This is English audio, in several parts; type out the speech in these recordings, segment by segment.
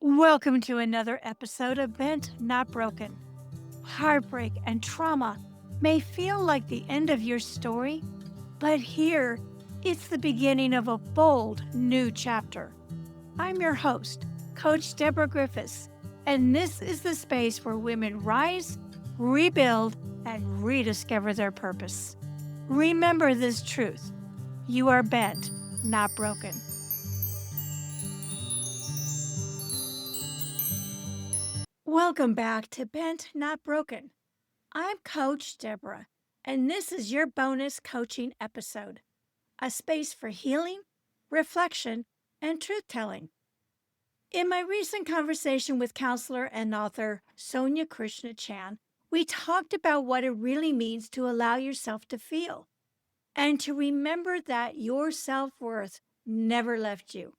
Welcome to another episode of Bent Not Broken. Heartbreak and trauma may feel like the end of your story, but here it's the beginning of a bold new chapter. I'm your host, Coach Deborah Griffiths, and this is the space where women rise, rebuild, and rediscover their purpose. Remember this truth: you are bent, not broken. Welcome back to Bent Not Broken. I'm Coach Deborah, and this is your bonus coaching episode, a space for healing, reflection, and truth telling. In my recent conversation with counselor and author Sonya Krishna Chand, we talked about what it really means to allow yourself to feel and to remember that your self worth never left you.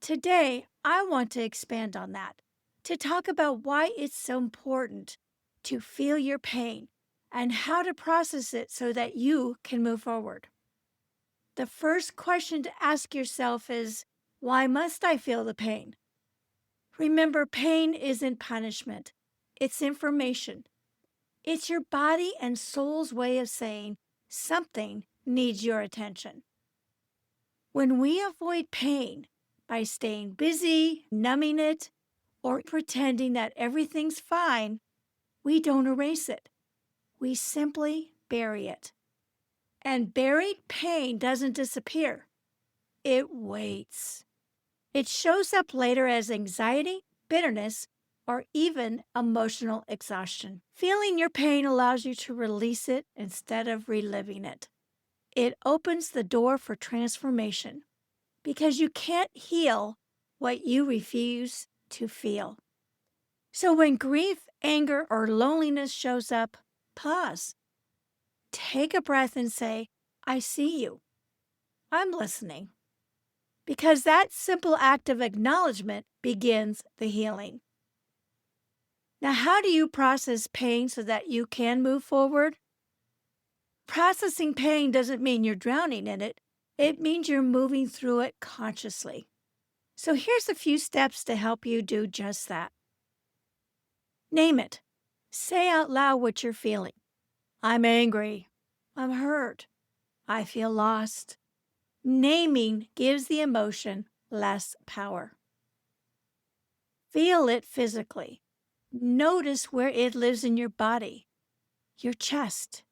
Today, I want to expand on that, to talk about why it's so important to feel your pain and how to process it so that you can move forward. The first question to ask yourself is, why must I feel the pain? Remember, pain isn't punishment, it's information. It's your body and soul's way of saying something needs your attention. When we avoid pain by staying busy, numbing it, or pretending that everything's fine, we don't erase it. We simply bury it. And buried pain doesn't disappear. It waits. It shows up later as anxiety, bitterness, or even emotional exhaustion. Feeling your pain allows you to release it instead of reliving it. It opens the door for transformation because you can't heal what you refuse to feel. So when grief, anger, or loneliness shows up, pause. Take a breath and say, I see you. I'm listening. Because that simple act of acknowledgement begins the healing. Now, how do you process pain so that you can move forward? Processing pain doesn't mean you're drowning in it. It means you're moving through it consciously. So here's a few steps to help you do just that. Name it. Say out loud what you're feeling. I'm angry. I'm hurt. I feel lost. Naming gives the emotion less power. Feel it physically. Notice where it lives in your body, your chest,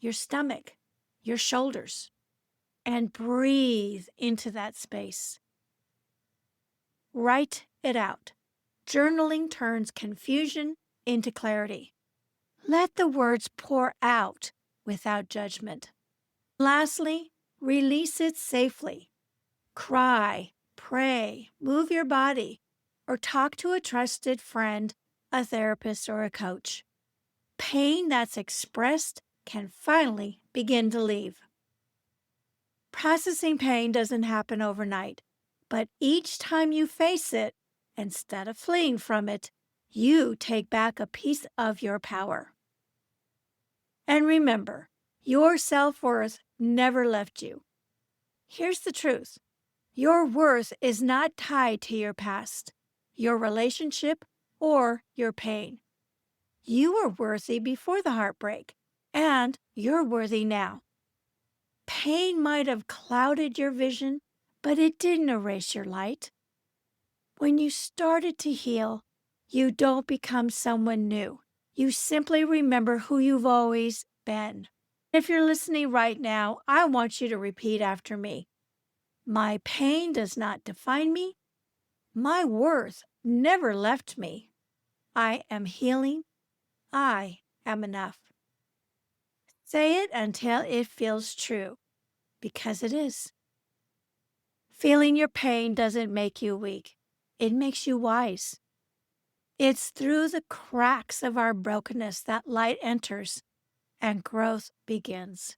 your stomach, your shoulders, and breathe into that space. Write it out. Journaling turns confusion into clarity. Let the words pour out without judgment. Lastly, release it safely. Cry, pray, move your body, or talk to a trusted friend, a therapist, or a coach. Pain that's expressed can finally begin to leave. Processing pain doesn't happen overnight, but each time you face it, instead of fleeing from it, you take back a piece of your power. And remember, your self-worth never left you. Here's the truth. Your worth is not tied to your past, your relationship, or your pain. You were worthy before the heartbreak, and you're worthy now. Pain might have clouded your vision, but it didn't erase your light. When you started to heal, you don't become someone new. You simply remember who you've always been. If you're listening right now, I want you to repeat after me. My pain does not define me. My worth never left me. I am healing. I am enough. Say it until it feels true, because it is. Feeling your pain doesn't make you weak. It makes you wise. It's through the cracks of our brokenness that light enters and growth begins.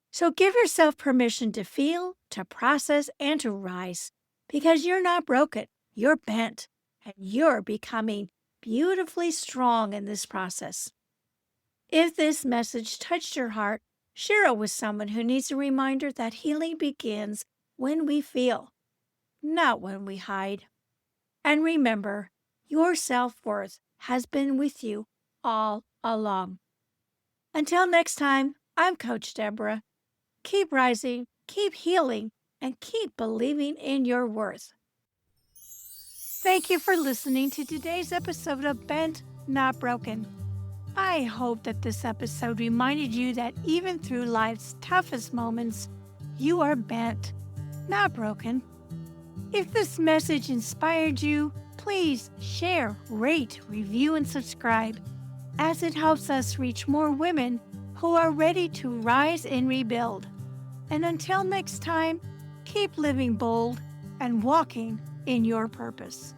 So give yourself permission to feel, to process, and to rise, because you're not broken, you're bent, and you're becoming beautifully strong in this process. If this message touched your heart, share it with someone who needs a reminder that healing begins when we feel, not when we hide. And remember, your self-worth has been with you all along. Until next time, I'm Coach Deborah. Keep rising, keep healing, and keep believing in your worth. Thank you for listening to today's episode of Bent, Not Broken. I hope that this episode reminded you that even through life's toughest moments, you are bent, not broken. If this message inspired you, please share, rate, review, and subscribe, as it helps us reach more women who are ready to rise and rebuild. And until next time, keep living bold and walking in your purpose.